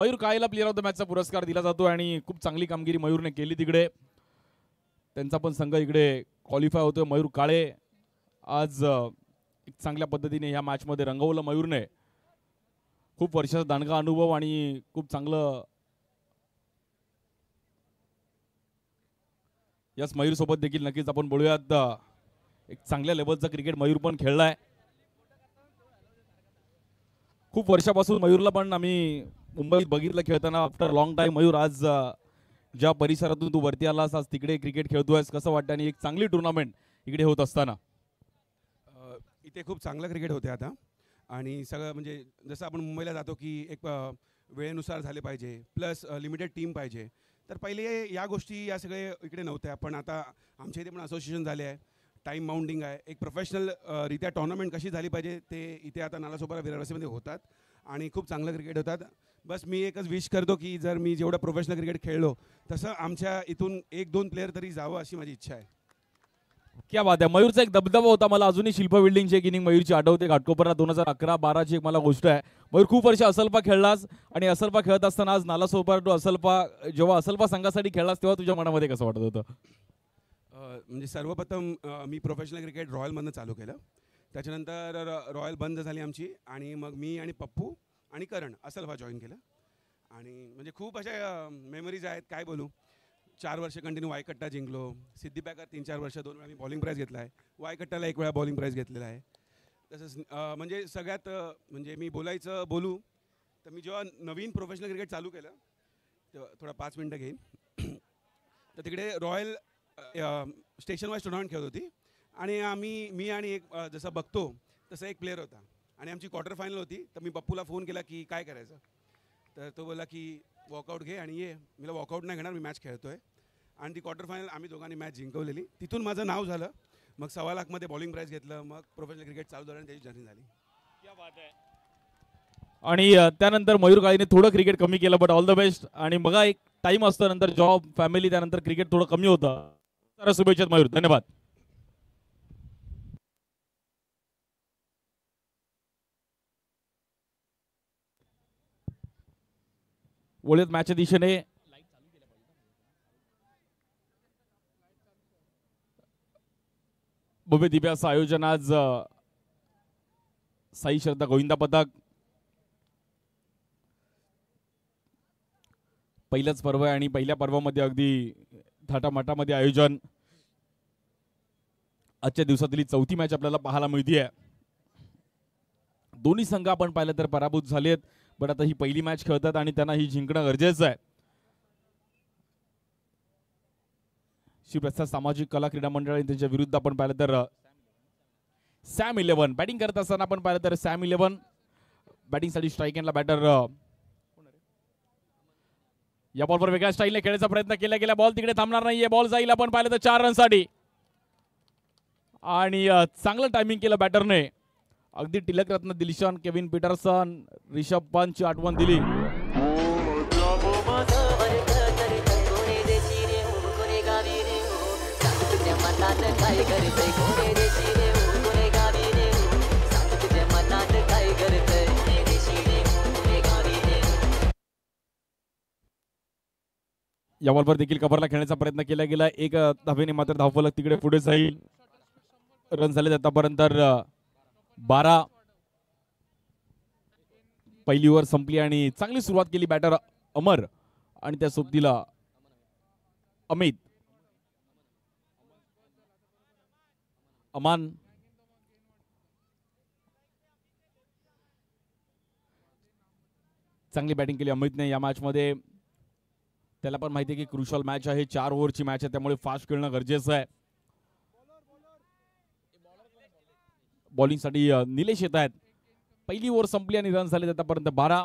Mayur काळेला player of the मॅचचा पुरस्कार दिला जातो आणि खूप चांगली कामगिरी मयूरने केली तिकडे. त्यांचा पण संघ इकडे क्वालिफाय होतोय. मयूर काळे आज एक चांगल्या पद्धतीने ह्या मॅचमध्ये रंगवलं मयूरने. खूप वर्षाचा दांडगा अनुभव आणि खूप चांगलं याच मयूर सोबत देखील नक्कीच आपण बोलूयात. एक चांगल्या लेवलचा क्रिकेट मयूर पण खेळलाय. खूप वर्षापासून मयूरला पण आम्ही मुंबईत बघितलं खेळताना. आफ्टर लॉंग टाइम मयूर आज ज्या परिसरातून तू वरती आलास आज तिकडे क्रिकेट खेळतोयस, कसं वाटतं? आणि एक चांगली टुर्नामेंट इकडे होत असताना इथे खूप चांगलं क्रिकेट होते आता. आणि सगळं म्हणजे जसं आपण मुंबईला जातो की एक वेळेनुसार झाले पाहिजे, प्लस लिमिटेड टीम पाहिजे. तर पहिले या गोष्टी या सगळे इकडे नव्हत्या, पण आता आमच्या इथे पण असोसिएशन झाले आहे. टाईम माउंटिंग आहे. एक प्रोफेशनल रित्या टुर्नामेंट कशी झाली पाहिजे ते इथे आता नालासोपारा विरारवासीमध्ये होतात आणि खूप चांगलं क्रिकेट होतात. बस मी एकच विश करतो की जर मी जेवढं प्रोफेशनल क्रिकेट खेळलो तसं आमच्या इथून 1-2 प्लेयर तरी जावं अशी माझी इच्छा आहे. क्या बात आहे. मयूरचा एक दबदबा होता. मला अजूनही शिल्पा बिल्डिंगची एक इनिंग मयूरची आठवते. घाटकोपरला 2011-12ची एक मला गोष्ट आहे. मयूर खूप वर्ष असलपा खेळलास आणि असलपा खेळत असताना आज नालासोपारा टू असलपा जेव्हा असलपा संघासाठी खेळलास तेव्हा तुझ्या मनामध्ये कसं वाटत होतं? म्हणजे सर्वप्रथम मी प्रोफेशनल क्रिकेट रॉयलमधनं चालू केलं. त्याच्यानंतर रॉयल बंद झाली आमची आणि मग मी आणि पप्पू आणि करण असलफा जॉईन केलं. आणि म्हणजे खूप अशा मेमरीज आहेत, काय बोलू. 4 वर्ष कंटिन्यू वायकट्टा जिंकलो. सिद्दीपॅकर 3-4 वर्ष 2 वेळा मी बॉलिंग प्राईज घेतला आहे. वायकट्टाला 1 वेळा बॉलिंग प्राईज घेतलेला आहे. तसंच म्हणजे सगळ्यात म्हणजे मी बोलू तर मी जेव्हा नवीन प्रोफेशनल क्रिकेट चालू केलं तेव्हा थोडा 5 मिनटं घेईन. तर तिकडे रॉयल स्टेशन वाईज टुर्नामेंट खेळत होती आणि मी आणि एक जसं बघतो तसं एक प्लेअर होता आणि आमची क्वार्टर फायनल होती. तर मी पप्पूला फोन केला की काय करायचं. तर तो बोला की वॉकआउट घे आणि ये. मला वॉकआउट नाही घेणार, मी मॅच खेळतोय. आणि ती क्वार्टर फायनल आम्ही दोघांनी मॅच जिंकवलेली. तिथून माझं नाव झालं. मग 1.25 लाखमध्ये बॉलिंग प्राईज घेतलं. मग प्रोफेशनल क्रिकेट चालू झालं आणि त्याची जर्नी झाली. आणि त्यानंतर मयूर काळेने थोडं क्रिकेट कमी केलं, बट ऑल द बेस्ट. आणि बघा एक टाइम असतो, नंतर जॉब फॅमिली, त्यानंतर क्रिकेट थोडं कमी होतं. तर शुभेच्छा मयूर, धन्यवाद. वळूयात मॅचच्या दिशेने. भव्य दिव्य असं आयोजन आज. साई श्रद्धा गोविंदा पथक पहिलंच पर्व आहे आणि पहिल्या पर्वामध्ये अगदी थाटामाटामध्ये आयोजन. आजच्या दिवसातली 4थी मॅच आपल्याला पाहायला मिळते. दोन्ही संघ आपण पाहिलं तर पराभूत झालेत, बट आता ही पहिली मॅच खेळतात आणि त्यांना ही जिंकणं गरजेचं आहे. शिवप्रसाद सामाजिक कला क्रीडा मंडळ त्यांच्या विरुद्ध आपण पाहिलं तर सॅम 11 बॅटिंग करत असताना आपण पाहिलं तर सॅम 11 बॅटिंगसाठी स्ट्राईक एंडला बॅटर. या बॉलवर वेगळ्या स्टाईलने खेळायचा प्रयत्न केला गेला. बॉल तिकडे थांबणार नाहीये. बॉल जाईल आपण पाहिलं तर 4 रनसाठी आणि चांगलं टायमिंग केलं बॅटरने. अगदी टिलकरत्न दिलशान, केविन पीटरसन, रिषभ पंतची आठवण दिली. या बॉलवर देखील कव्हरला खेळण्याचा प्रयत्न केला गेला. एक धावेने मात्र धावफलक तिकडे पुढे जाईल. रन झाले आतापर्यंत 12. पहिली ओव्हर संपली आणि चांगली सुरुवात केली बॅटर अमर आणि त्या सोबतीला अमित अमान. चांगली बॅटिंग केली अमितने या मॅच मध्ये. त्याला पण माहिती आहे की क्रुशल मॅच आहे, 4 ओव्हरची मॅच आहे, त्यामुळे फास्ट खेळणं गरजेचं आहे. बॉलिंगसाठी निलेश येत आहेत. पहिली ओव्हर संपली आणि रन झाले आतापर्यंत 12.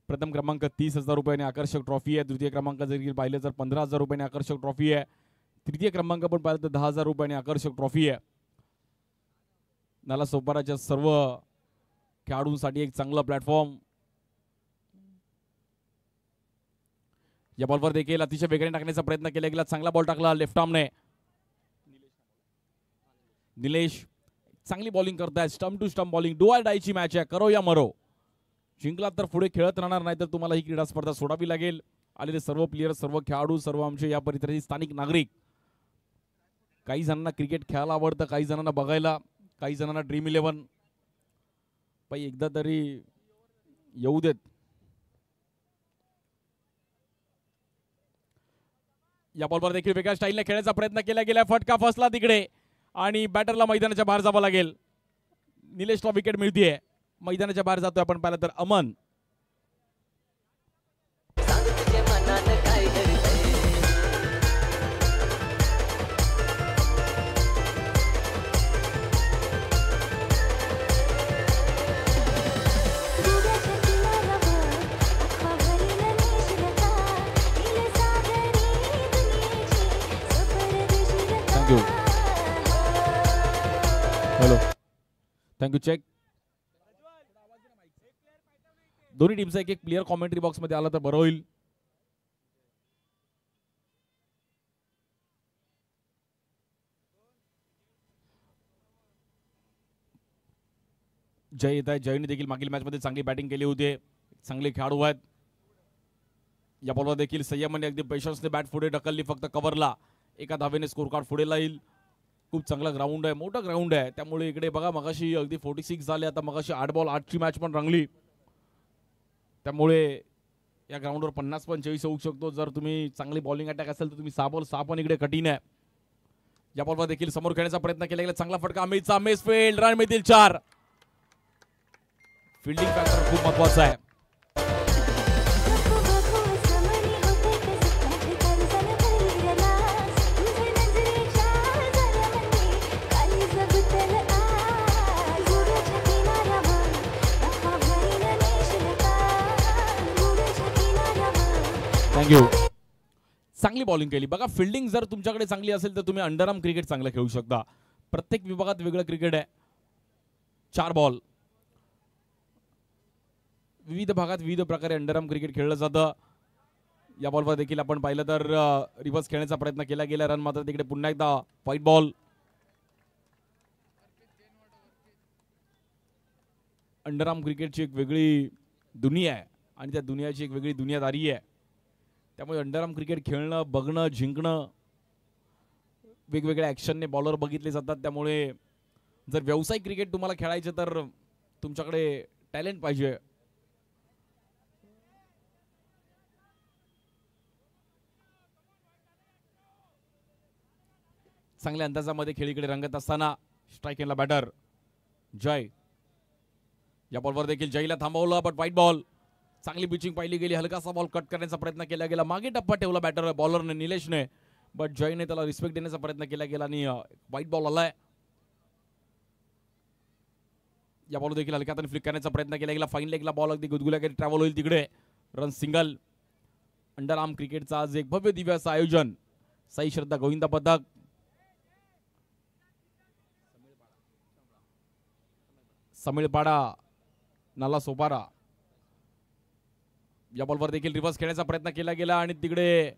प्रथम क्रमांक 30,000 रुपयाने आकर्षक ट्रॉफी आहे. द्वितीय क्रमांक जर पाहिलं तर 15,000 रुपयाने आकर्षक ट्रॉफी आहे. तृतीय क्रमांक पण पाहिलं तर 10,000 रुपयाने आकर्षक ट्रॉफी आहे. नालासोपाराच्या सर्व खेळाडूंसाठी एक चांगला प्लॅटफॉर्म. या बॉलवर देखील अतिशय वेगाने टाकण्याचा प्रयत्न केला गेला. चांगला बॉल टाकला लेफ्ट आर्मने. निलेश चांगली बॉलिंग करतायत. Stump to stump bowling, do or डायची मॅच आहे, करो या मरो. जिंकलात तर पुढे खेळत राहणार, नाही तर तुम्हाला ही क्रीडा स्पर्धा सोडावी लागेल. आलेले सर्व प्लेयर, सर्व खेळाडू, सर्व आमचे या परिसरातील स्थानिक नागरिक, काही जणांना क्रिकेट खेळायला आवडतं, काही जणांना बघायला, काही जणांना ड्रीम 11. पण एकदा तरी येऊ देत. या बॉलवर देखील वेगळ्या स्टाईलने खेळण्याचा प्रयत्न केला गेला. फटका फसला तिकडे आणि बॅटरला मैदानाच्या बाहेर जावं लागेल. निलेशला विकेट मिळतीये. मैदानाच्या बाहेर जातोय आपण पाहिलं तर अमन. Hello, thank you. चेक. दोन्ही टीमचा एक एक प्लेयर कॉमेंट्री बॉक्स मध्ये आला तर बरं होईल. जय येत आहे. जयने देखील मागील मॅच मध्ये चांगली बॅटिंग केली होती. चांगले खेळाडू आहेत. या बॉलवर देखील संयमाने अगदी पेशन्सने बॅट पुढे ढकलली, फक्त कव्हरला. एका धावेने स्कोर कार्ड पुढे येईल. खूप चांगला ग्राउंड आहे, मोठा ग्राउंड आहे. त्यामुळे इकडे बघा, मगाशी अगदी 46 झाले, आता मगाशी 8 बॉल 8ची मॅच पण रंगली. त्यामुळे या ग्राउंडवर 50-45 होऊ शकतो. जर तुम्ही चांगली बॉलिंग अटॅक असेल तर तुम्ही 6 बॉल 6 पण इकडे कठीण आहे. या बॉलवर देखील समोर खेळण्याचा प्रयत्न केला गेला. चांगला फटका अमितचा. Miss field. रन मिळतील 4. फिल्डिंग फॅक्टर खूप महत्वाचा आहे. थँक्यू. चांगली बॉलिंग केली. बघा, फिल्डिंग जर तुमच्याकडे चांगली असेल तर तुम्ही अंडरआर्म क्रिकेट चांगलं खेळू शकता. प्रत्येक विभागात वेगळं क्रिकेट आहे. 4 बॉल. विविध भागात विविध प्रकारे अंडरआर्म क्रिकेट खेळलं जातं. या बॉलवर देखील आपण पाहिलं तर रिव्हर्स खेळण्याचा प्रयत्न केला गेला. रन मात्र तिकडे पुन्हा एकदा व्हाईट बॉल. अंडरआर्म क्रिकेटची एक वेगळी दुनिया आहे आणि त्या दुनियाची एक वेगळी दुनियादारी आहे. त्यामुळे अंडरआर्म क्रिकेट खेळणं, बघणं, जिंकणं, वेगवेगळ्या ॲक्शनने बॉलर बघितले जातात. त्यामुळे जर व्यावसायिक क्रिकेट तुम्हाला खेळायचं तर तुमच्याकडे टॅलेंट पाहिजे. चांगल्या अंदाजामध्ये खेळीकडे रंगत असताना स्ट्राईक एंडला बॅटर जय. या बॉलवर देखील जयला थांबवलं, बट व्हाईट बॉल. चांगली पिचिंग पाहिली गेली. हलकासा बॉल कट करण्याचा प्रयत्न केला गेला. मागे टप्पा ठेवला बॅटर बॉलरने निलेशने, बट जयने त्याला रिस्पेक्ट देण्याचा प्रयत्न केला गेला आणि व्हाईट बॉल आलाय. या बॉल देखील हलक्या हाताने फ्लिक करण्याचा प्रयत्न केला गेला. फाईन लेगला बॉल अगदी गुदगुल्याकडे ट्रॅव्हल होईल तिकडे. Run single. अंडरआर्म क्रिकेटचा आज एक भव्य दिव्य असं आयोजन. साई श्रद्धा गोविंदा पदक. समिळपाडा नाला सोपारा. या बॉलवर देखील रिव्हर्स खेळण्याचा प्रयत्न केला गेला आणि तिकडे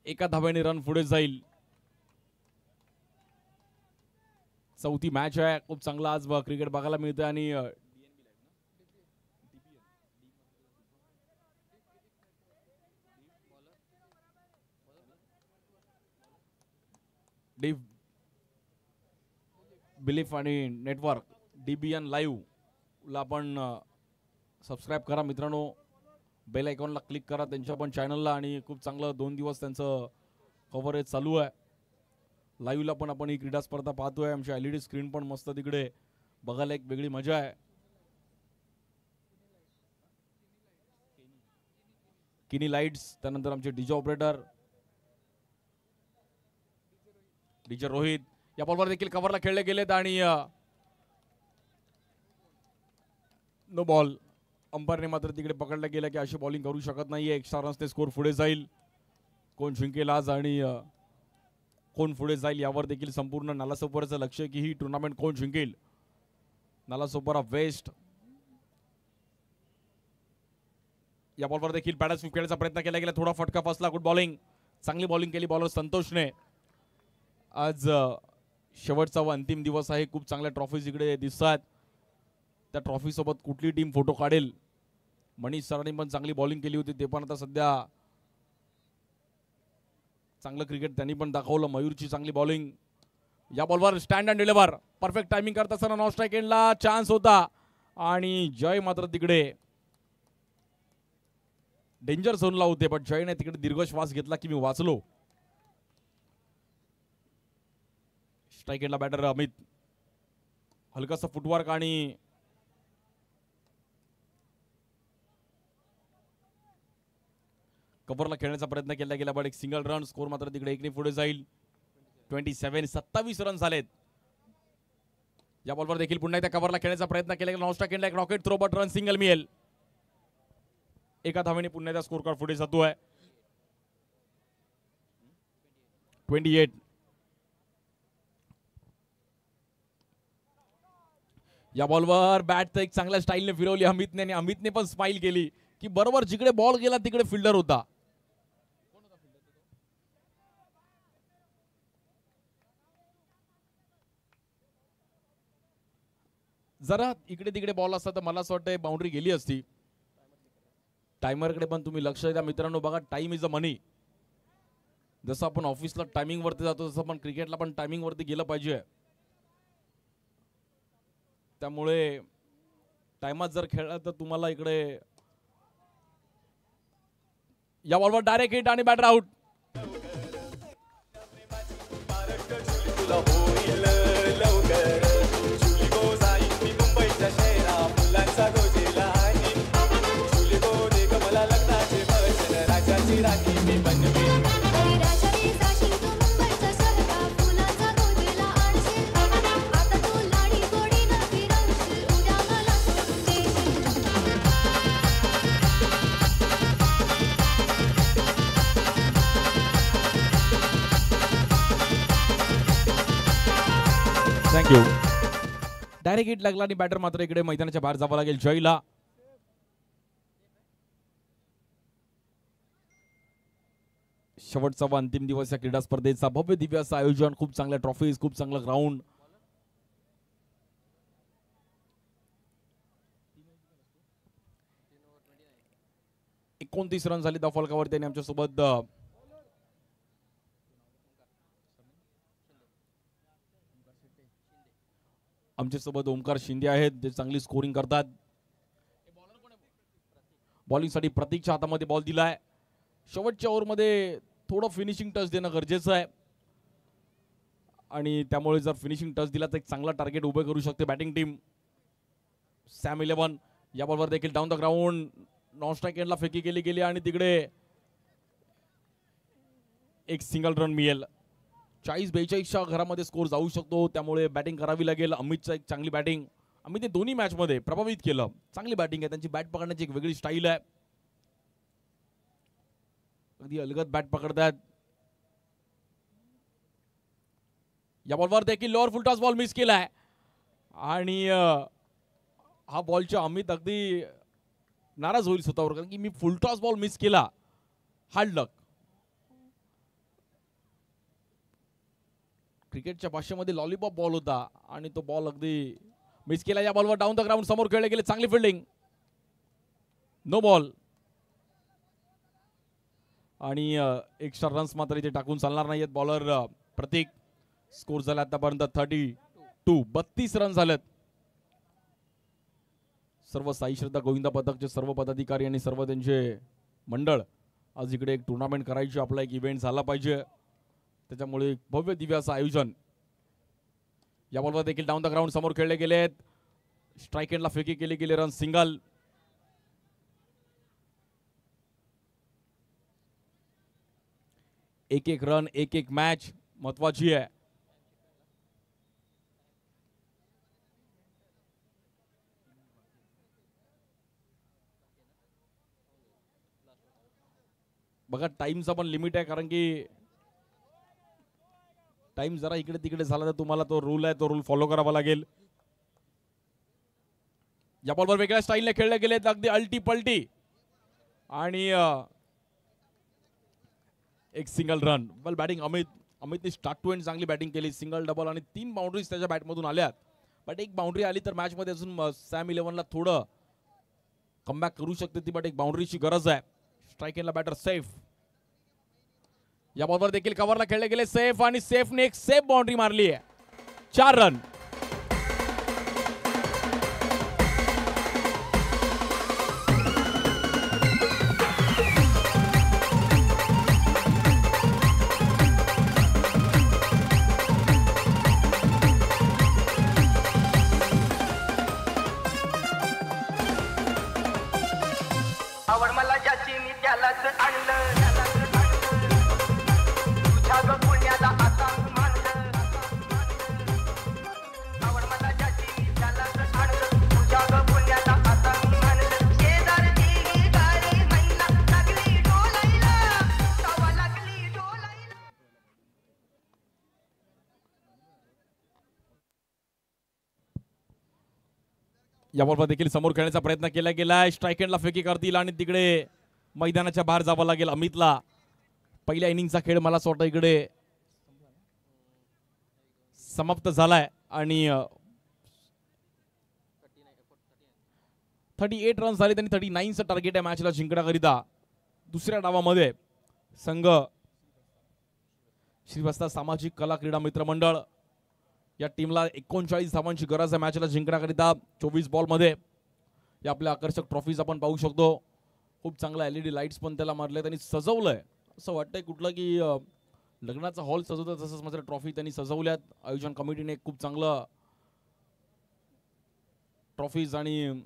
एका धावेने रन पुढे जाईल. चौथी मॅच आहे. खूप चांगला आज क्रिकेट बघायला मिळतोय आणि बिलीफ आणि नेटवर्क DBN लाईव्ह ला आपण सबस्क्राईब करा मित्रांनो. बेल आयकॉनला क्लिक करा त्यांच्या पण चॅनलला. आणि खूप चांगलं 2 दिवस त्यांचं कव्हरेज चालू आहे. लाईव्हला पण आपण ही क्रीडा स्पर्धा पाहतोय. आमची LED स्क्रीन पण मस्त तिकडे बघायला एक वेगळी मजा आहे. किनी लाईट्स, त्यानंतर आमचे डीजे ऑपरेटर डीजे रोहित. या बॉलवर देखील कव्हरला खेळले गेलेत आणि नो बॉल. अंपायरने मात्र तिकडे पकडलं गेलं की अशी बॉलिंग करू शकत नाहीये. एक्स्ट्रा रन्सने स्कोर पुढे जाईल. कोण जिंकेल आज आणि कोण पुढे जाईल यावर देखील संपूर्ण नालासोपाराचं लक्ष आहे की ही टुर्नामेंट कोण जिंकेल. नालासोपारा वेस्ट. या बॉलवर देखील पॅडा स्वीप खेळण्याचा प्रयत्न केला गेला. थोडा फटका फसला. Good bowling. चांगली बॉलिंग केली बॉलर संतोषने. आज शेवटचा व अंतिम दिवस आहे. खूप चांगल्या ट्रॉफीज इकडे दिसतात. त्या ट्रॉफी सोबत कुठली टीम फोटो काढेल. मनीष सरांनी पण चांगली बॉलिंग केली होती, ते पण आता सध्या चांगलं क्रिकेट त्यांनी पण दाखवलं. मयूरची चांगली बॉलिंग. या बॉलवर stand and deliver perfect timing करत असताना नॉन स्ट्राईक एंडला चान्स होता आणि जय मात्र तिकडे डेंजर झोनला होते, पण जयने तिकडे दीर्घ श्वास घेतला की मी वाचलो. स्ट्राईक एंडला बॅटर अमित. हलकासा फुटवर्क आणि कव्हरला खेळण्याचा प्रयत्न केला गेला, पण एक सिंगल रन. स्कोर मात्र तिकडे एकने पुढे जाईल. 27 रन झालेत. या बॉलवर देखील पुन्हा एकदा कव्हरला खेळण्याचा प्रयत्न केला गेला. नॉन केला एक rocket throw, but run single मिळेल. एका धावेने पुन्हा एकदा स्कोर कार्ड पुढे जातोय. 28. या बॉलवर बॅट तर एक चांगल्या स्टाईलने फिरवली अमितने, आणि अमितने पण स्माइल केली की बरोबर जिकडे बॉल गेला तिकडे फिल्डर होता. जरा इकडे तिकडे बॉल असता तर मला असं वाटतं बाउंड्री गेली असती. टायमरकडे पण तुम्ही लक्ष द्या मित्रांनो. बघा, टाइम इज अ मनी. जसं आपण ऑफिसला टायमिंग वरती जातो तसं आपण क्रिकेटला पण टायमिंग वरती गेलं पाहिजे. त्यामुळे टाइमात जर खेळला तर तुम्हाला इकडे. या बॉलवर डायरेक्ट हिट आणि batter out. Thank you. Direct hit लागला आणि बॅटर मात्र इकडे मैदानाच्या बाहेर जावं लागेल जयला. शेवटचा व अंतिम दिवस या क्रीडा स्पर्धेचा. भव्य दिव्य असं आयोजन, खूप चांगल्या ट्रॉफीज, खूप चांगलं ग्राउंड. एकोणतीस रन झाले त्या फलकावरती आणि आमच्यासोबत ओमकार शिंदे आहेत, जे चांगली स्कोरिंग करतात. बॉलिंगसाठी प्रतीकच्या हातामध्ये बॉल दिलाय. शेवटच्या ओव्हरमध्ये थोडं फिनिशिंग टच देणं गरजेचं आहे, आणि त्यामुळे जर फिनिशिंग टच दिला तर एक चांगला टार्गेट उभे करू शकते बॅटिंग टीम. सॅम 11. या बॉलवर देखील down the ground non strike एंडला फेकी केली गेली आणि तिकडे एक सिंगल रन मिळेल. 40-42च्या घरामध्ये स्कोर जाऊ शकतो, त्यामुळे बॅटिंग करावी लागेल. अमितचा एक चांगली बॅटिंग. अमितने दोन्ही मॅच मध्ये प्रभावित केलं. चांगली बॅटिंग आहे त्यांची. बॅट पकडण्याची एक वेगळी स्टाईल आहे. अगदी अलगद बॅट पकडतात. या बॉलवर देखील लोअर फुल टॉस बॉल मिस केलाय आणि हा बॉलच्या अमित अगदी नाराज होईल स्वतःवर, कारण की मी फुल टॉस बॉल मिस केला. हार्ड लक. क्रिकेटच्या भाषेमध्ये लॉलीपॉप बॉल होता आणि तो बॉल अगदी मिस केला. या बॉलवर डाऊन द ग्राउंड समोर खेळले गेले. चांगली फिल्डिंग. नो बॉल आणि एक्स्ट्रा रन्स मात्र इथे टाकून चालणार नाहीयेत. बॉलर प्रतीक. स्कोर झाला आतापर्यंत 32. 32 रन झालेत. सर्व साई श्रद्धा गोविंदा पथकचे सर्व पदाधिकारी आणि सर्व त्यांचे मंडळ आज इकडे एक टुर्नामेंट करायची, आपला एक इव्हेंट झाला पाहिजे, त्याच्यामुळे भव्य दिव्य असं आयोजन. या बॉलवर देखील डाऊन द ग्राउंड समोर खेळले गेलेत. स्ट्राईक एंडला फेकी केली गेली. Run single. एक रन एक मॅच महत्वाची आहे. बघा, टाइमचा पण लिमिट आहे, कारण की टाइम जरा इकडे तिकडे झाला तर तुम्हाला तो रूल आहे, तो रूल फॉलो करावा लागेल. या बॉलवर वेगळ्या स्टाईलने खेळले गेलेत. अगदी अल्टी पलटी आणि एक सिंगल रन. वेल बॅटिंग अमितने स्टार्ट टू एंड चांगली बॅटिंग केली. सिंगल डबल आणि 3 बाउंड्रीज त्याच्या बॅटमधून आल्यात. बट एक बाउंड्री आली तर मॅच मध्ये अजून सॅम इलेव्हनला थोडं कमबॅक करू शकते ती, बट एक बाउंड्रीची गरज आहे. स्ट्राईक एंडला बॅटर सेफ. या बॉलवर देखील कव्हरला खेळले गेले सेफ आणि सेफने एक सेफ बाउंड्री मारली आहे. 4 रन. आवड मला ज्याची मी त्यालाच आणलं, तुझ्या ग पुण्याला आता मानलं. आवड मला ज्याची मी त्यालाच आणलं, तुझ्या ग पुण्याला आता मानलं. शेजारची गाडी मैना लागली डोलायला, तवा लागली डोलायला. या बॉलवर देखील समोर खेळण्याचा प्रयत्न केला गेलाय. स्ट्राईक एंडला फेकी करतील आणि तिकडे मैदानाच्या बाहेर जावं लागेल अमितला. पहिल्या इनिंगचा खेळ मला असं वाटतं इकडे समाप्त झालाय आणि 38 रन झाले. त्यांनी 39चं टार्गेट आहे मॅचला जिंकण्याकरिता. दुसऱ्या डावामध्ये संघ श्रीवस्ता सामाजिक कला क्रीडा मित्र मंडळ या टीमला 39 धावांची गरज आहे मॅचला जिंकण्याकरिता. 24 बॉलमध्ये या आपल्या आकर्षक ट्रॉफीज आपण पाहू शकतो. खूप चांगला LED लाईट्स पण त्याला मारले, त्यांनी सजवलंय. असं वाटतंय कुठलं की लग्नाचा हॉल सजवतात तसंच मात्र ट्रॉफी त्यांनी सजवल्यात. आयोजन कमिटीने खूप चांगलं ट्रॉफीज आणि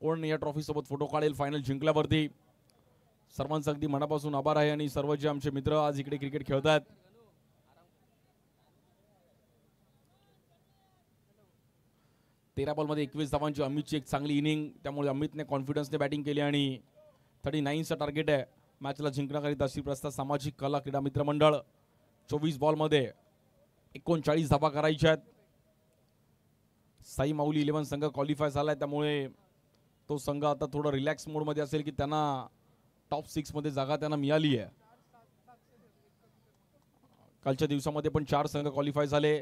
कोण या ट्रॉफी सोबत फोटो काढेल फायनल जिंकल्यावरती सर्वांचा अगदी मनापासून आभार आहे. आणि सर्व जे आमचे मित्र आज इकडे क्रिकेट खेळतात 13 बॉलमध्ये 21 धावांची अमितची एक चांगली इनिंग. त्यामुळे अमितने कॉन्फिडन्सने बॅटिंग केली आणि 39चं टार्गेट आहे मॅचला जिंकण्याकरिता श्रीप्रस्ताद सामाजिक कला क्रीडा मित्र मंडळ. 24 बॉलमध्ये 39 धावा करायच्या आहेत. साई माऊली 11 संघ क्वालिफाय झालाय, त्यामुळे तो संघ आता थोडा रिलॅक्स मोडमध्ये असेल की त्यांना टॉप 6 मध्ये जागा त्यांना मिळाली आहे. कालच्या दिवसामध्ये पण 4 संघ क्वालिफाय झाले.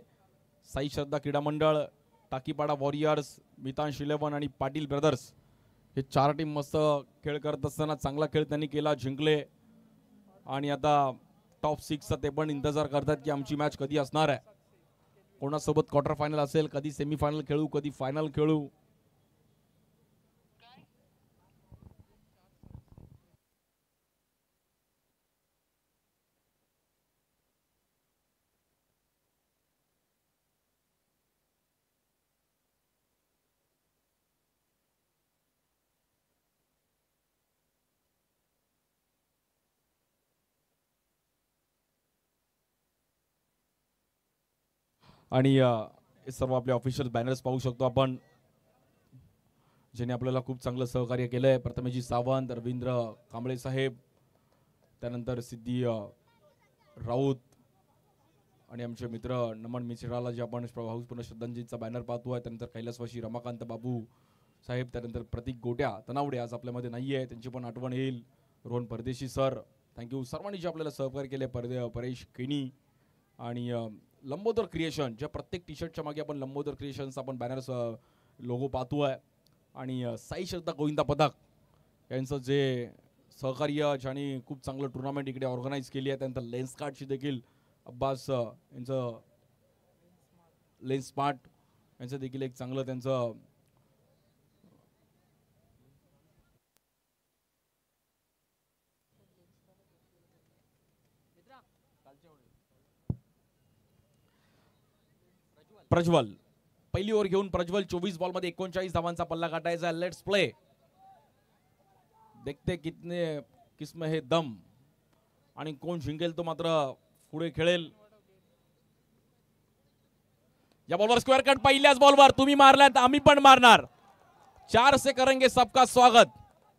साई श्रद्धा क्रीडा मंडळ, टाकीपाडा वॉरियर्स, मितांश 11 आणि पाटील ब्रदर्स हे 4 टीम मस्त खेळ करत असताना चांगला खेळ त्यांनी केला, जिंकले. आणि आता टॉप 6चा ते पण इंतजार करतात की आमची मॅच कधी असणार आहे, कोणासोबत क्वार्टर फायनल असेल, कधी सेमीफायनल खेळू, कधी फायनल खेळू. आणि हे सर्व आपले ऑफिशियल बॅनर्स पाहू शकतो आपण, ज्यांनी आपल्याला खूप चांगलं सहकार्य केलंय. प्रथमेशजी सावंत, रवींद्र कांबळे साहेब, त्यानंतर सिद्धी राऊत आणि आमचे मित्र नमन मिश्राला जे आपण भाऊसपूर्ण श्रद्धांजलीचा बॅनर पाहतोय. त्यानंतर कैलासवासी रमाकांत बाबू साहेब, त्यानंतर प्रतीक गोट्या तनावडे आज आपल्यामध्ये नाही आहे, त्यांची पण आठवण येईल. रोहन परदेशी सर, थँक्यू. सर्वांनी जे आपल्याला सहकार्य केले, परेश केनी आणि लंबोदर क्रिएशन, ज्या प्रत्येक टी शर्टच्या मागे आपण लंबोदर क्रिएशन्स आपण बॅनर्स लोगो पाहतोय. आणि साई श्रद्धा गोविंदा पथक यांचं जे सहकार्य, ज्यांनी खूप चांगलं टुर्नामेंट इकडे ऑर्गनाईज केली आहे. त्यानंतर लेन्स कार्डची देखील अब्बास यांचं, लेन्स स्मार्ट यांचं देखील एक चांगलं त्यांचं प्रज्वल, पहिली ओव्हर घेऊन प्रज्वल 24 बॉलमध्ये 39 धावांचा पल्ला गाठायचा. लेट्स प्ले, देखते कितने किसमें है दम आणि कोण जिंकेल तो मात्र पुढे खेळेल. या बॉलवर स्क्वेअर कट पहिल्याच बॉलवर तुम्ही मारलात, आम्ही पण मारणार. 4 से करेंगे सबका स्वागत.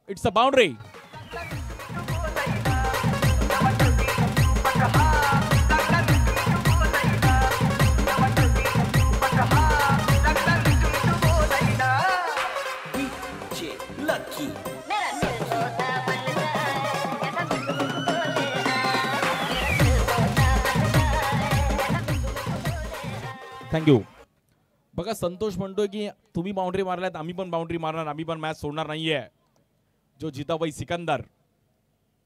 It's a boundary. थँक्यू. बघा संतोष म्हणतोय की तुम्ही बाउंड्री मारल्यात आम्ही पण बाउंड्री मारणार, आम्ही पण मॅच सोडणार नाहीये. जो जिताबाई सिकंदर,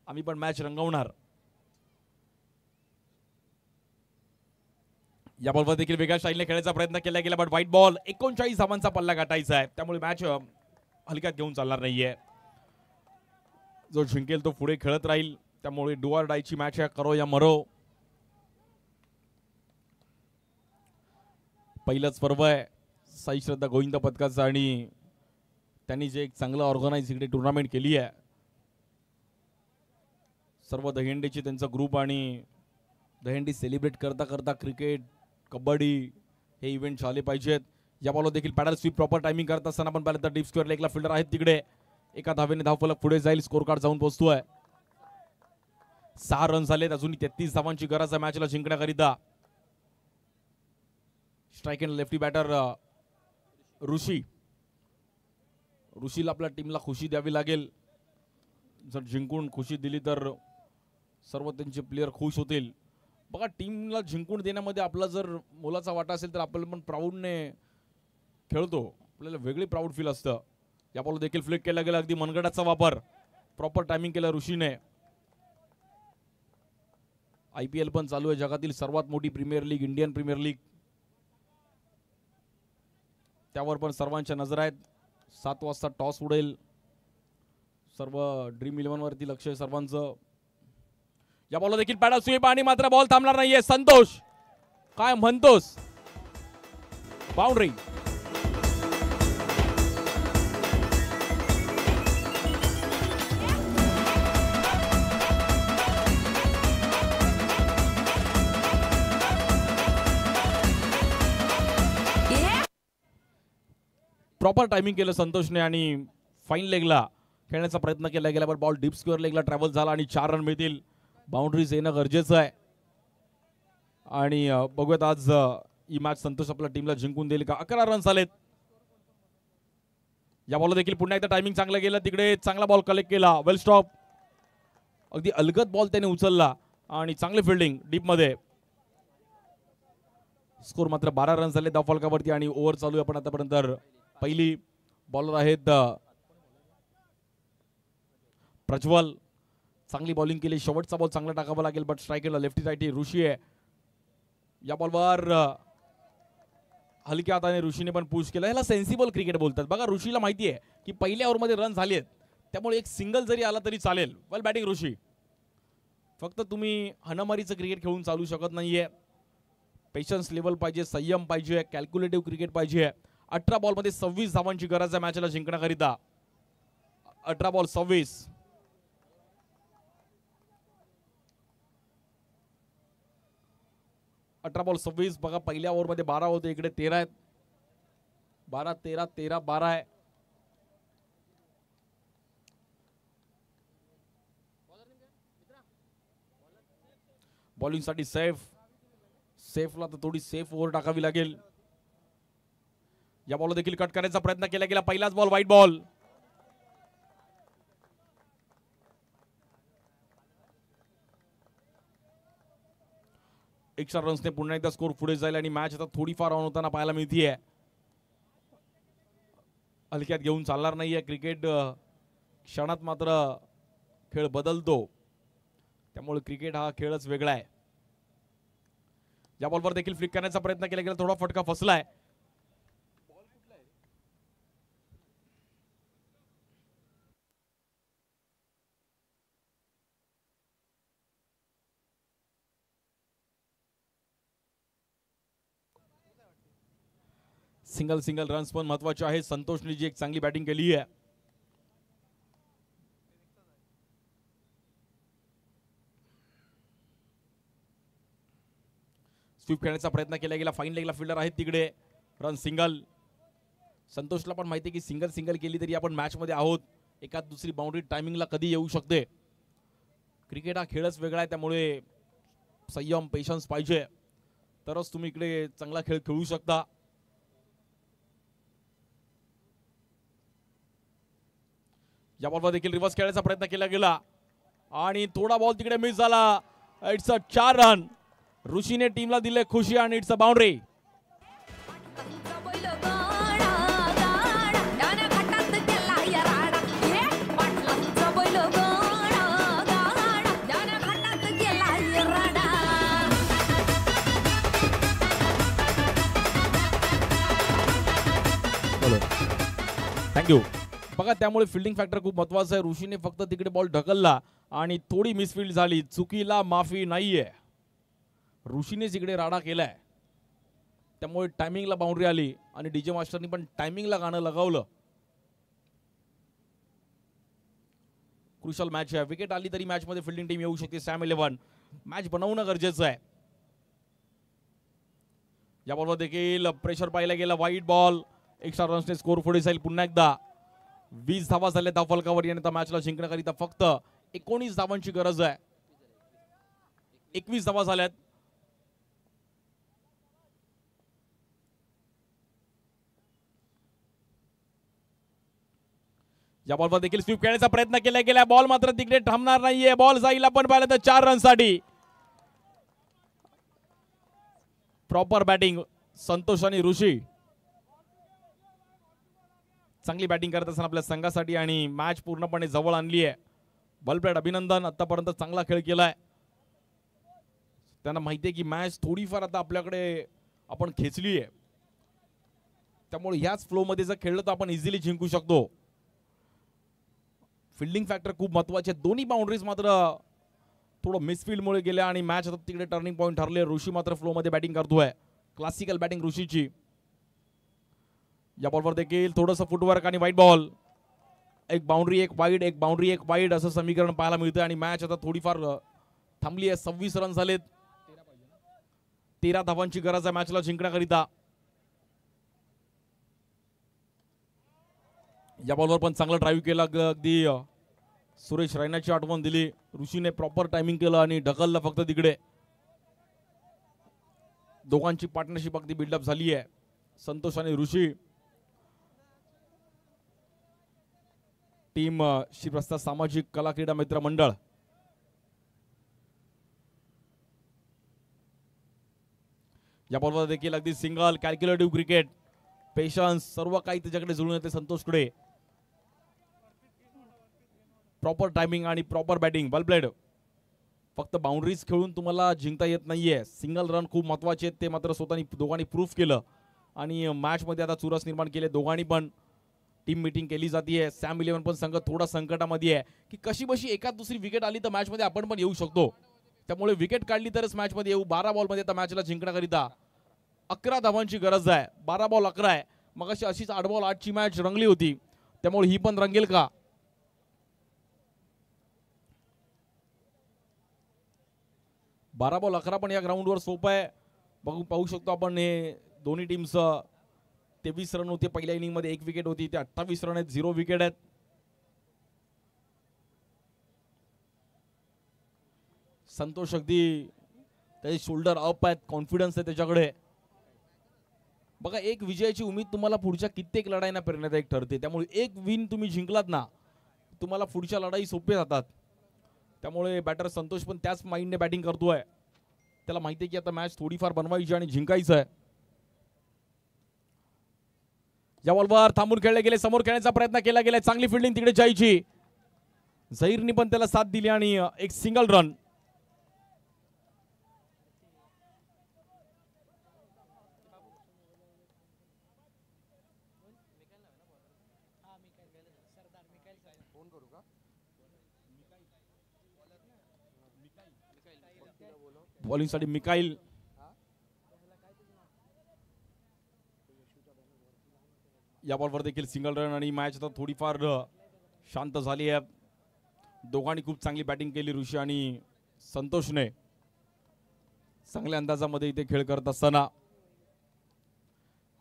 आम्ही पण मॅच रंगवणार. या बॉलवर देखील वेगळ्या स्टाईलने खेळायचा प्रयत्न केला गेला, बट व्हाईट बॉल. 39 धावांचा पल्ला गाठायचा आहे, त्यामुळे मॅच हलक्यात घेऊन चालणार नाहीये. जो जिंकेल तो पुढे खेळत राहील, त्यामुळे डू ऑर डायची मॅच आहे, करो या मरो. पहिलंच पर्व आहे साई श्रद्धा गोविंद पथकाचं आणि त्यांनी जे एक चांगलं ऑर्गनाइज इकडे टुर्नामेंट केली आहे. सर्व दहीहंडीचे त्यांचा ग्रुप आणि दहीहंडी सेलिब्रेट करता करता क्रिकेट, कबड्डी हे इव्हेंट झाले पाहिजेत. या बॉलवर देखील पॅडल स्वीप प्रॉपर टायमिंग करत असताना पण पहिल्यांदा डीप स्क्वेअर लेगला फिल्डर आहेत तिकडे. एका धावेने धावफलक पुढे जाईल, स्कोर कार्ड जाऊन पोहोचतोय. 6 रन झालेत, अजून 33 धावांची गरज आहे मॅचला जिंकण्याकरिता. स्ट्राईक अँड लेफ्टी बॅटर ऋषीला आपल्या टीमला खुशी द्यावी लागेल. जर जिंकून खुशी दिली तर सर्व त्यांचे प्लेयर खुश होतील. बघा टीमला जिंकून देण्यामध्ये आपला जर मोलाचा वाटा असेल तर आपल्याला पण प्राऊडने खेळतो, आपल्याला वेगळी प्राऊड फील असतं. या बॉल देखील फ्लिक केला गेला, अगदी मनगटाचा वापर, प्रॉपर टायमिंग केला ऋषीने. IPL पण चालू आहे, जगातील सर्वात मोठी premier league, Indian premier league. त्यावर पण सर्वांच्या नजर आहेत. 7 वाजता टॉस उडेल, सर्व ड्रीम 11 वरती लक्ष आहे सर्वांचं. या बॉलवर देखील पॅडल स्वीप आणि मात्र बॉल थांबणार नाहीये. संतोष काय म्हणतोस? बाउंड्री. प्रॉपर टायमिंग केलं संतोषने आणि फाईन लेगला खेळण्याचा प्रयत्न केला गेला, पण बॉल डीप स्क्वेअर लेगला ट्रॅव्हल झाला आणि 4 रन मिळतील. बाउंड्रीज येणं गरजेचं आहे आणि बघूयात आज ही मॅच संतोष आपल्या टीमला जिंकून देईल का. 11 रन झालेत. या बॉल देखील पुन्हा एकदा टायमिंग चांगलं गेलं, तिकडे चांगला बॉल कलेक्ट केला, वेल स्टॉप. अगदी अलगद बॉल त्याने उचलला आणि चांगली फिल्डिंग डीप मध्ये. स्कोर मात्र 12 रन झाले धावफलकावरती आणि ओव्हर चालू आहे. पण आतापर्यंत पहिली बॉलर आहेत प्रज्वल, चांगली बॉलिंग केली. शेवटचा बॉल चांगला टाकावा लागेल, बट स्ट्राईकरला लेफ्टी राईटी ऋषी आहे. या बॉलवर हलक्या हाताने ऋषीने पण पुश केलं. ह्याला सेन्सिबल क्रिकेट बोलतात. बघा ऋषीला माहिती आहे की पहिल्या ओव्हरमध्ये रन झाले आहेत, त्यामुळे एक सिंगल जरी आला तरी चालेल. वेल बॅटिंग ऋषी. फक्त तुम्ही हनामारीचं क्रिकेट खेळून चालू शकत नाहीये. पेशन्स लेवल पाहिजे, संयम पाहिजे, कॅल्क्युलेटिव्ह क्रिकेट पाहिजे. 18 बॉलमध्ये 26 धावांची गरज आहे मॅचला जिंकण्याकरिता. 18 बॉल 26. बघा पहिल्या ओव्हरमध्ये 12 होते, इकडे 13 आहेत. 12 13 13 12 आहे. बॉलिंग साठी सेफला तर थोडी सेफ ओव्हर टाकावी लागेल. या बॉल देखील कट करायचा प्रयत्न केला गेला. पहिलाच बॉल व्हाईट बॉल. एक्स्ट्रा रन्सने पुन्हा एकदा स्कोर पुढे जाईल आणि मॅच आता थोडीफार ऑन होताना पाहायला मिळतीये. हलक्यात घेऊन चालणार नाहीये क्रिकेट. क्षणात मात्र खेळ बदलतो, त्यामुळे क्रिकेट हा खेळच वेगळा आहे. या बॉलवर देखील फ्लिक करण्याचा प्रयत्न केला गेला, थोडा फटका फसलाय. सिंगल रन्स पण महत्वाचे आहे. संतोषने जी एक चांगली बॅटिंग केली आहे. स्वीप खेळण्याचा प्रयत्न केला गेला. फाईन लेगला फिल्डर आहेत तिकडे. Run single. संतोषला पण माहिती आहे की सिंगल केली तरी आपण मॅच मध्ये आहोत. एकात दुसरी बाउंड्री टायमिंगला कधी येऊ शकते. क्रिकेट हा खेळच वेगळा आहे, त्यामुळे संयम, पेशन्स पाहिजे, तरच तुम्ही इकडे चांगला खेळ खेळू शकता. या बॉलवर देखील रिव्हर्स खेळण्याचा प्रयत्न केला गेला आणि थोडा बॉल तिकडे मिस झाला. It's a 4 run. ऋषीने टीमला दिले खुशी आणि इट्स अ बाउंड्री. थँक्यू. बघा त्यामुळे फिल्डिंग फॅक्टर खूप महत्वाचा आहे. ऋषीने फक्त तिकडे बॉल ढकलला आणि थोडी मिसफिल्ड झाली. चुकीला माफी नाहीये. ऋषीनेच इकडे राडा केलाय. त्यामुळे टायमिंगला बाउंड्री आली आणि डीजे मास्टरनी पण टायमिंगला गाणं लगावलं. क्रुशल मॅच आहे. विकेट आली तरी मॅच मध्ये फिल्डिंग टीम येऊ शकते. सॅम 11 मॅच बनवणं गरजेचं आहे. या बॉलवर देखील प्रेशर पाहिला गेला. वाईट बॉल. एक्स्ट्रा रन्सने स्कोर पुढे जाईल. पुन्हा एकदा 20 धावा झाल्या धाव फलकावर. याने मॅचला जिंकण्याकरिता फक्त 19 धावांची गरज आहे. 21 धावा झाल्यात. या बॉलवर देखील स्वीप खेळण्याचा प्रयत्न केला गेला. बॉल मात्र तिकडे थांबणार नाहीये. बॉल जाईल आपण पाहिलं तर 4 रनसाठी. प्रॉपर बॅटिंग संतोष आणि ऋषी. चांगली बॅटिंग करत असताना आपल्या संघासाठी आणि मॅच पूर्णपणे जवळ आणली आहे. बलप्लेट अभिनंदन. आतापर्यंत चांगला खेळ केलाय. त्यांना माहिती आहे की मॅच थोडीफार आता आपल्याकडे आपण खेचली आहे. त्यामुळे ह्याच फ्लो मध्ये जर खेळलं तर आपण इझिली जिंकू शकतो. फिल्डिंग फॅक्टर खूप महत्वाचे. दोन्ही बाउंड्रीज मात्र थोडं मिसफिल्डमुळे गेल्या आणि मॅच आता तिकडे टर्निंग पॉईंट ठरले. ऋषी मात्र फ्लो मध्ये बॅटिंग करतोय. क्लासिकल बॅटिंग ऋषीची. या बॉलवर देखील थोडंसं फुटवर्क आणि व्हाईट बॉल. एक बाउंड्री एक वाईड, एक बाउंड्री एक वाईड असं समीकरण पाहायला मिळतं आणि मॅच आता थोडीफार थांबली आहे. 26 रन झालेत. 13 धावांची गरज आहे मॅचला जिंकण्याकरिता. या बॉलवर पण चांगला ड्राईव्ह केला. अगदी सुरेश रैनाची आठवण दिली. ऋषीने प्रॉपर टायमिंग केलं आणि ढकललं फक्त तिकडे. दोघांची पार्टनरशिप अगदी बिल्डअप झाली आहे. संतोष आणि ऋषी. टीम श्रीप्रस्ताद सामाजिक कला क्रीडा मित्र मंडळ. या बॉलवर देखील अगदी सिंगल. Calculative cricket. पेशन्स सर्व काही त्याच्याकडे जुळून येते संतोषकडे. प्रॉपर टायमिंग आणि प्रॉपर बॅटिंग. बलप्लेड. फक्त बाउंड्रीज खेळून तुम्हाला जिंकता येत नाहीये. सिंगल रन खूप महत्वाचे आहेत. ते मात्र स्वतःनी दोघांनी प्रूफ केलं आणि मॅच मध्ये आता चुरस निर्माण केले. दोघांनी पण टीम मीटिंग केली जाते. सॅम 11 पण संघ थोडा संकटामध्ये आहे की कशी बशी एकाच दुसरी विकेट आली तर मॅच मध्ये आपण पण येऊ शकतो. त्यामुळे विकेट काढली तरच मॅच मध्ये येऊ. 12 बॉल मध्ये आता मॅचला जिंकण्याकरिता 11 धावांची गरज आहे. 12 बॉल 11 आहे. मग अशीच 8 बॉल 8 ची मॅच रंगली होती. त्यामुळे ही पण रंगेल का? 12 बॉल 11 पण या ग्राउंडवर सोपं आहे. पाहू शकतो आपण हे दोन्ही टीम्स 23 रन होते पहिल्या इनिंग मध्ये. 1 विकेट होती. ते 28 रन आहेत. 0 विकेट आहेत. संतोष अगदी त्याचे शोल्डर अप आहेत. कॉन्फिडन्स आहे त्याच्याकडे. बघा एक विजयाची उमेद तुम्हाला पुढच्या कित्येक लढाईना प्रेरणादायक ठरते. त्यामुळे एक विन तुम्ही जिंकलात ना तुम्हाला पुढच्या लढाई सोपे जातात. त्यामुळे बॅटर संतोष पण त्याच माइंडने बॅटिंग करतोय. त्याला माहिती आहे की आता मॅच थोडीफार बनवायची आणि जिंकायचं आहे. या बॉलवर थांबून खेळले गेले. समोर खेळण्याचा प्रयत्न केला गेला. चांगली फिल्डिंग तिकडे जायची. झहीरनी पण त्याला साथ दिली आणि एक सिंगल रन. बॉलिंगसाठी मिकाईल. या बॉलवर देखील सिंगल रन आणि मॅच आता थोडीफार शांत झाली आहे. दोघांनी खूप चांगली बॅटिंग केली. ऋषी आणि संतोषने चांगल्या अंदाजामध्ये इथे खेळ करत असताना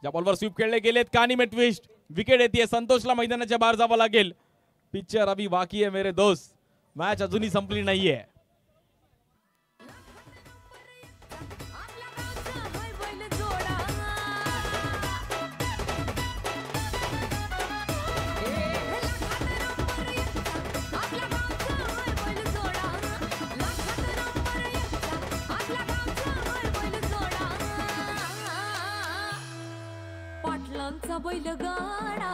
या बॉलवर स्वीप खेळले गेलेत. कानी में ट्विस्ट. विकेट येते. संतोषला मैदानाच्या बाहेर जावं लागेल. पिक्चर अभी बाकी है मेरे दोस्त. मॅच अजूनही संपली नाहीये. पाटलांचा बैलगाडा.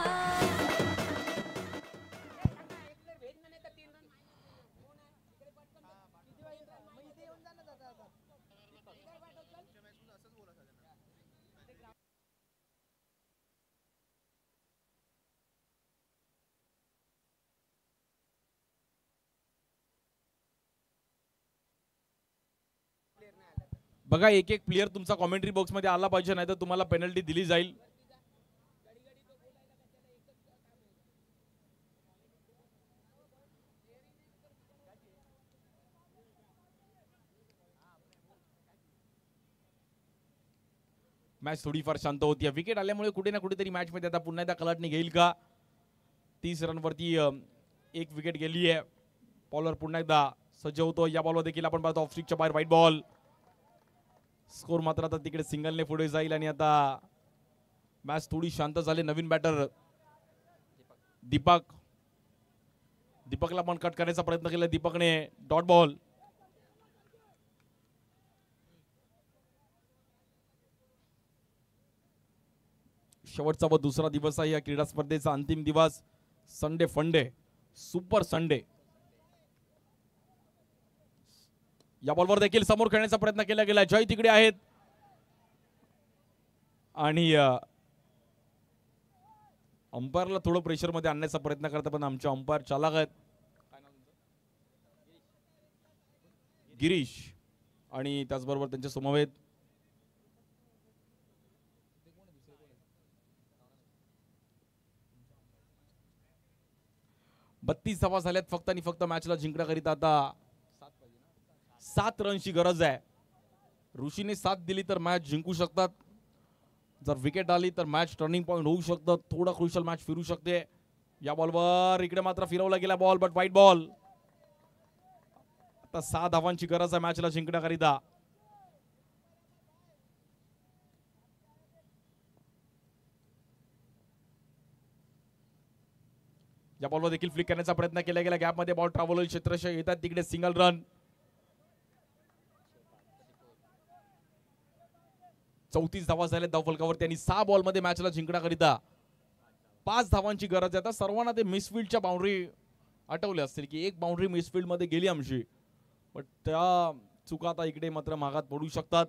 बघा एक एक प्लेअर तुमचा कॉमेंट्री बॉक्स मध्ये आला पाहिजे, नाही तर तुम्हाला पेनल्टी दिली जाईल. मॅच थोडीफार शांत होती. विकेट आल्यामुळे कुठे ना कुठेतरी मॅच मध्ये आता पुन्हा एकदा कलाटणी घेईल का? 30 रनवरती एक विकेट गेली आहे. बॉलर पुन्हा एकदा सज्ज होतो. या बॉलवर देखील आपण पाहतो ऑफ स्टिकच्या बाहेर व्हाईट बॉल. स्कोर मात्र आता तिकडे सिंगलने पुढे जाईल आणि आता मॅच थोडी शांत झाली. नवीन बॅटर दीपकला पण कट करण्याचा प्रयत्न केला. दीपकने डॉट बॉल. शेवटचा व दुसरा दिवस आहे या क्रीडा स्पर्धेचा, अंतिम दिवस. संडे फंडे, सुपर संडे. या बॉलवर देखील समोर खेळण्याचा प्रयत्न केला गेला. जय तिकडे आहेत आणि अंपायरला थोडं प्रेशर मध्ये आणण्याचा प्रयत्न करतात, पण आमचे अंपायर चालाक आहेत. गिरीश आणि त्याचबरोबर त्यांच्या समवेत 32 धावा झाल्यात फक्त आणि फक्त मॅचला जिंकण्याकरिता. आता 7 रनची गरज आहे. ऋषीने 7 दिली तर मॅच जिंकू शकतात. जर विकेट आली तर मॅच टर्निंग पॉइंट होऊ शकतं. थोडा क्रुशियल मॅच फिरू शकते. या बॉलवर इकडे मात्र फिरवला गेला बॉल, बट व्हाईट बॉल. आता 6 धावांची गरज आहे मॅचला जिंकण्याकरिता. या बॉलवर देखील फ्लिक करण्याचा प्रयत्न केला गेला. गॅपमध्ये बॉल ट्रॅव्हल होईल. क्षेत्रशः येतात तिकडे सिंगल रन. 34 धावा झाल्या धावफलकावरती आणि 6 बॉलमध्ये मॅचला जिंकण्याकरिता 5 धावांची गरज आहे. आता सर्वांना ते मिसफिल्डच्या बाउंड्री आठवले असतील की एक बाउंड्री मिसफिल्ड मध्ये गेली आमची, पण त्या चुका आता इकडे मात्र मागात पडू शकतात.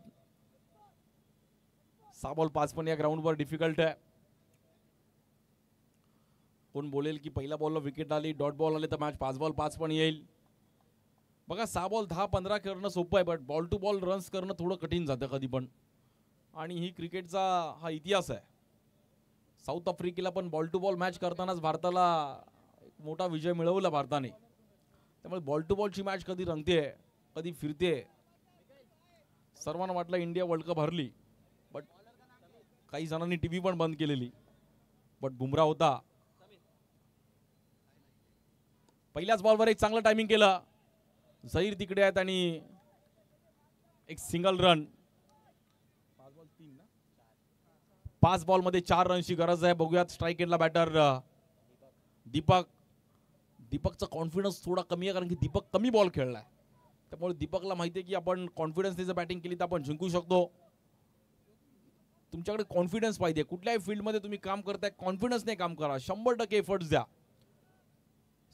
6 बॉल 5 पण या ग्राउंडवर डिफिकल्ट आहे. कोण बोलेल की पहिल्या बॉलला विकेट आली, डॉट बॉल आले तर मॅच 5 बॉल 5 पण येईल. बघा 6 बॉल 10-15 करणं सोपं आहे, but ball to ball runs करणं थोडं कठीण जातं कधी पण. आणि ही क्रिकेटचा हा इतिहास आहे. साऊथ आफ्रिकेला पण बॉल टू बॉल मॅच करतानाच भारताला एक मोठा विजय मिळवला भारताने. त्यामुळे बॉल टू बॉलची मॅच कधी रंगते कधी फिरते. सर्वांना वाटलं इंडिया वर्ल्ड कप हरली, बट काही जणांनी टीव्ही पण बंद केलेली. बट बुमराह होता. पहिल्याच बॉलवर एक चांगलं टायमिंग केलं. झहीर तिकडे आहेत आणि एक सिंगल रन. 5 बॉल मध्ये 4 रनची गरज आहे. बघूयात स्ट्राईक एंडला बॅटर दीपकचा कॉन्फिडन्स थोडा कमी आहे, कारण की दीपक कमी बॉल खेळलाय. त्यामुळे दीपकला माहिती आहे की आपण कॉन्फिडन्सने जर बॅटिंग केली तर आपण जिंकू शकतो. तुमच्याकडे कॉन्फिडन्स पाहिजे. कुठल्याही फील्डमध्ये तुम्ही काम करताय कॉन्फिडन्सने काम करा. 100% एफर्ट्स द्या.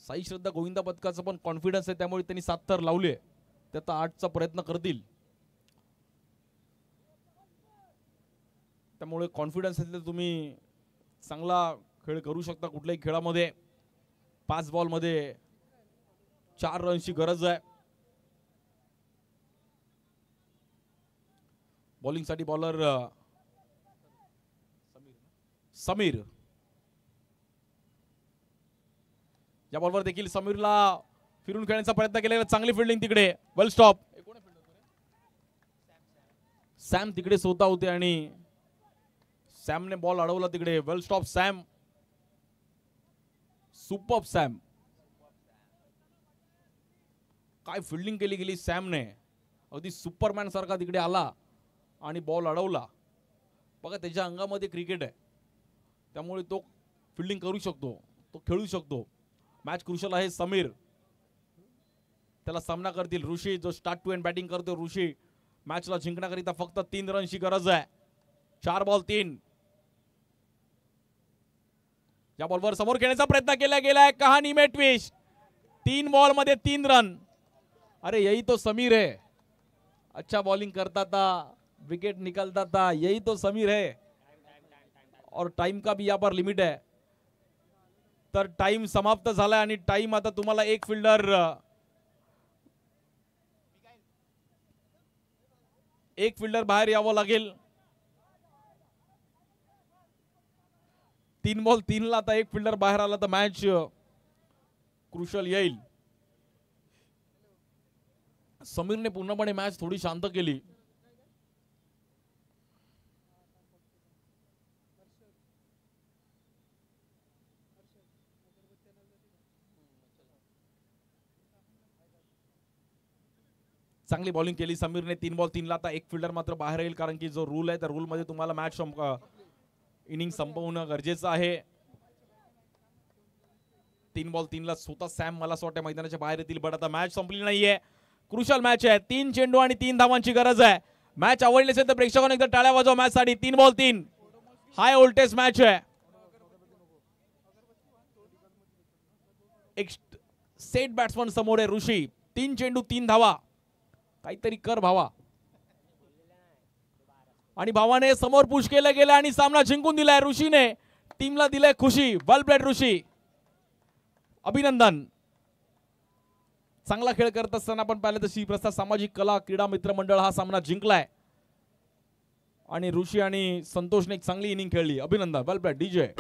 साई श्रद्धा गोविंदा पथकाचा पण कॉन्फिडन्स आहे, त्यामुळे त्यांनी 7 तर लावले. ते आता 8चा प्रयत्न करतील. त्यामुळे कॉन्फिडन्स असेल तर तुम्ही चांगला खेळ करू शकता कुठल्याही खेळामध्ये. 5 बॉल मध्ये 4 रनची गरज आहे. बॉलिंगसाठी बॉलर समीर. या बॉलवर देखील समीरला फिरून खेळण्याचा प्रयत्न केलेला. चांगली फिल्डिंग तिकडे. वेल स्टॉप. सॅम तिकडे स्वतः होते आणि सॅमने बॉल अडवला तिकडे. वेल स्टॉप सॅम. Super Sam. काय फिल्डिंग केली गेली सॅमने. अगदी सुपरमॅन सारखा तिकडे आला आणि बॉल अडवला. बघा त्याच्या अंगामध्ये क्रिकेट आहे, त्यामुळे तो फिल्डिंग करू शकतो, तो खेळू शकतो. मॅच क्रुशल आहे. समीर त्याला सामना करतील. ऋषी जो स्टार्ट टू एंड बॅटिंग करतो. ऋषी मॅचला जिंकण्याकरिता फक्त 3 रनची गरज आहे. 4 बॉल 3. या बॉलवर समोर खेळण्याचा प्रयत्न केला गेलाय. कहाणी में ट्विस्ट. 3 बॉल मध्ये 3 रन. अरे यही तो समीर है. अच्छा बॉलिंग करता था, विकेट निकलता था. यही तो समीर है. और टाइम का भी यहाँ पर लिमिट है. तर टाइम समाप्त झाला आणि टाइम आता तुम्हाला एक फिल्डर एक फिल्डर बाहेर यावं लागेल. 3 बॉल 3 ला आता एक फिल्डर बाहेर आला तर मॅच क्रुशल येईल. समीरने पूर्णपणे मॅच थोडी शांत केली. चांगली बॉलिंग केली समीरने. 3 बॉल 3 ला आता एक फिल्डर मात्र बाहेर येईल, कारण की जो रूल आहे त्या रूल मध्ये तुम्हाला मॅच इनिंग संपवणं गरजेचं आहे. 3 बॉल 3 ला स्वतः सॅम मला असं वाटतं मैदानाच्या बाहेर येतील, पण आता मॅच संपली नाहीये. क्रुशल मॅच आहे. 3 चेंडू आणि 3 धावांची गरज आहे. मॅच आवडली असेल तर प्रेक्षकांनी एकदा टाळ्या वाजवा मॅच साठी. 3 बॉल 3 हाय व्होल्टेज मॅच आहे. एक सेट बॅट्समन समोर आहे ऋषी. 3 चेंडू 3 धावा. काहीतरी कर भावा. आणि भावाने समोर पुश केलं गेलं आणि सामना जिंकून दिलाय ऋषीने. टीमला दिलाय खुशी. वेल प्लेड ऋषी, अभिनंदन. चांगला खेळ करत असताना आपण पाहिलं तर श्रीप्रसाद सामाजिक कला क्रीडा मित्र मंडळ हा सामना जिंकलाय आणि ऋषी आणि संतोषने एक चांगली इनिंग खेळली. अभिनंदन. वेल प्लेड डीजे.